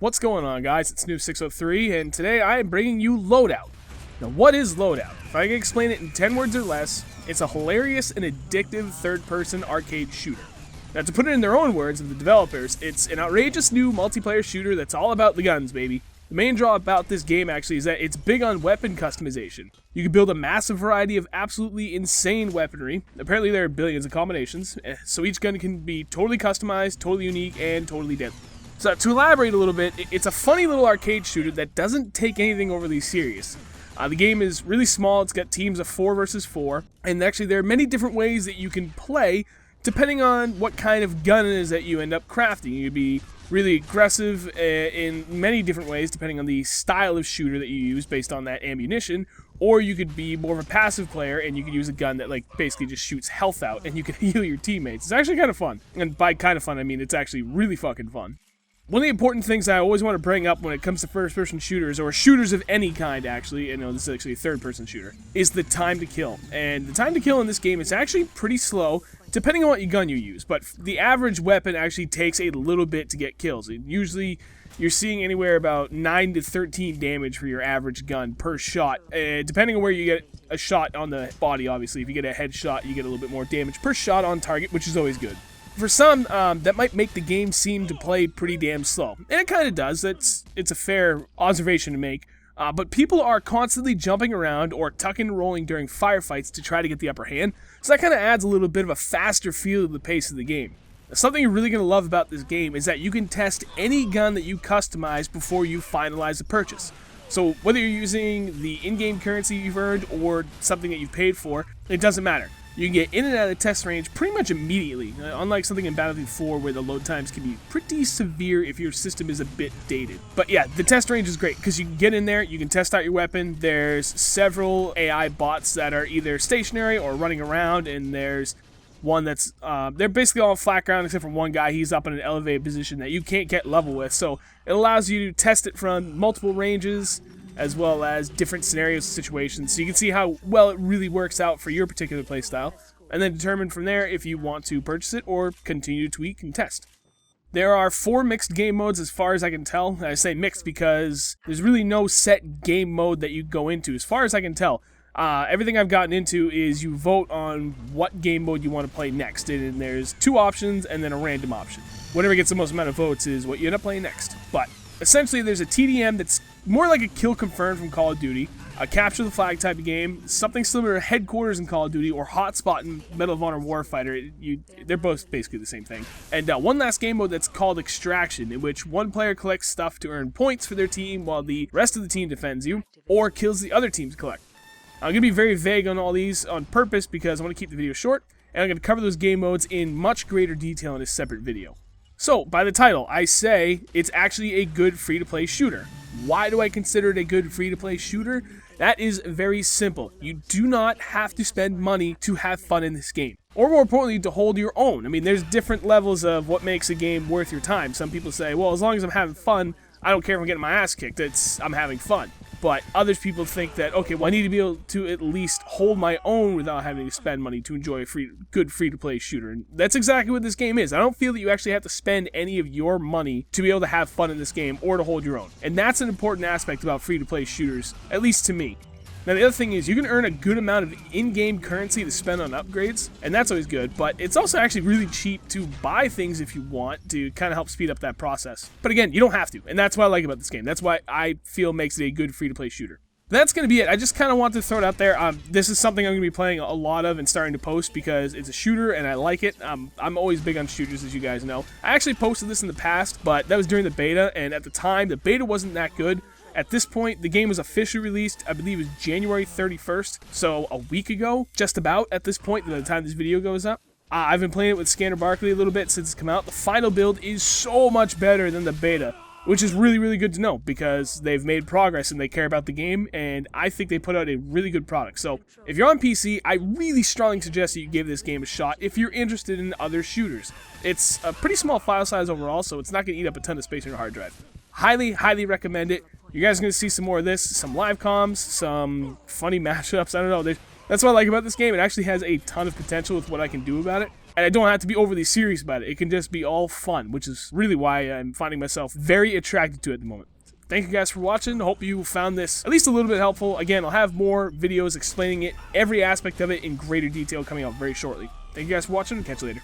What's going on, guys? It's Noob603, and today I am bringing you Loadout. Now, what is Loadout? If I can explain it in 10 words or less, it's a hilarious and addictive third-person arcade shooter. Now, to put it in their own words of the developers, it's an outrageous new multiplayer shooter that's all about the guns, baby. The main draw about this game, actually, is that it's big on weapon customization. You can build a massive variety of absolutely insane weaponry. Apparently, there are billions of combinations, so each gun can be totally customized, totally unique, and totally deadly. So to elaborate a little bit, it's a funny little arcade shooter that doesn't take anything overly serious. The game is really small, it's got teams of 4 versus 4, and actually there are many different ways that you can play depending on what kind of gun it is that you end up crafting. You could be really aggressive in many different ways depending on the style of shooter that you use based on that ammunition, or you could be more of a passive player and you could use a gun that basically just shoots health out and you can heal your teammates. It's actually kind of fun, and by kind of fun I mean it's actually really fucking fun. One of the important things I always want to bring up when it comes to first-person shooters, or shooters of any kind actually, this is actually a third-person shooter, is the time to kill. And the time to kill in this game is actually pretty slow, depending on what gun you use, but the average weapon actually takes a little bit to get kills. Usually, you're seeing anywhere about 9 to 13 damage for your average gun per shot, depending on where you get a shot on the body, obviously. If you get a headshot, you get a little bit more damage per shot on target, which is always good. For some, that might make the game seem to play pretty damn slow. And it kind of does. It's a fair observation to make. But people are constantly jumping around or tucking and rolling during firefights to try to get the upper hand. So that kind of adds a little bit of a faster feel to the pace of the game. Now, something you're really going to love about this game is that you can test any gun that you customize before you finalize the purchase. So whether you're using the in-game currency you've earned or something that you've paid for, it doesn't matter. You can get in and out of the test range pretty much immediately, unlike something in Battlefield 4 where the load times can be pretty severe if your system is a bit dated. But yeah, the test range is great because you can get in there, you can test out your weapon. There's several AI bots that are either stationary or running around, and there's one that's, they're basically all flat ground except for one guy. He's up in an elevated position that you can't get level with, so it allows you to test it from multiple ranges, as well as different scenarios and situations, so you can see how well it really works out for your particular playstyle, and then determine from there if you want to purchase it or continue to tweak and test. There are 4 mixed game modes as far as I can tell. I say mixed because there's really no set game mode that you go into as far as I can tell. Everything I've gotten into is you vote on what game mode you want to play next, and there's 2 options and then a random option. Whatever gets the most amount of votes is what you end up playing next. But essentially there's a TDM that's more like a kill confirmed from Call of Duty, a capture the flag type of game, something similar to Headquarters in Call of Duty, or Hotspot in Medal of Honor Warfighter. They're both basically the same thing. And one last game mode that's called Extraction, in which one player collects stuff to earn points for their team while the rest of the team defends you, or kills the other team to collect. I'm going to be very vague on all these on purpose because I want to keep the video short, and I'm going to cover those game modes in much greater detail in a separate video. So, by the title, I say it's actually a good free-to-play shooter. Why do I consider it a good free-to-play shooter? That is very simple. You do not have to spend money to have fun in this game. Or more importantly, to hold your own. I mean, there's different levels of what makes a game worth your time. Some people say, well, as long as I'm having fun, I don't care if I'm getting my ass kicked, I'm having fun. But other people think that, okay, well, I need to be able to at least hold my own without having to spend money to enjoy a good free-to-play shooter. And that's exactly what this game is. I don't feel that you actually have to spend any of your money to be able to have fun in this game or to hold your own. And that's an important aspect about free-to-play shooters, at least to me. Now, the other thing is you can earn a good amount of in-game currency to spend on upgrades, and that's always good, but it's also actually really cheap to buy things if you want to kind of help speed up that process. But again, you don't have to, and that's what I like about this game. That's why I feel makes it a good free-to-play shooter. That's going to be it. I just kind of want to throw it out there. This is something I'm going to be playing a lot of and starting to post because it's a shooter and I like it. I'm always big on shooters, as you guys know. I actually posted this in the past, but that was during the beta, and at the time, the beta wasn't that good. At this point, the game was officially released, I believe it was January 31st, so a week ago, just about at this point, by the time this video goes up. I've been playing it with Scanner Barkley a little bit since it's come out. The final build is so much better than the beta, which is really, really good to know because they've made progress and they care about the game, and I think they put out a really good product. So, if you're on PC, I really strongly suggest that you give this game a shot if you're interested in other shooters. It's a pretty small file size overall, so it's not going to eat up a ton of space on your hard drive. Highly, highly recommend it. You guys are going to see some more of this, some live comms, some funny mashups. I don't know. That's what I like about this game. It actually has a ton of potential with what I can do about it. And I don't have to be overly serious about it. It can just be all fun, which is really why I'm finding myself very attracted to it at the moment. Thank you guys for watching. Hope you found this at least a little bit helpful. Again, I'll have more videos explaining it, every aspect of it in greater detail coming out very shortly. Thank you guys for watching, and catch you later.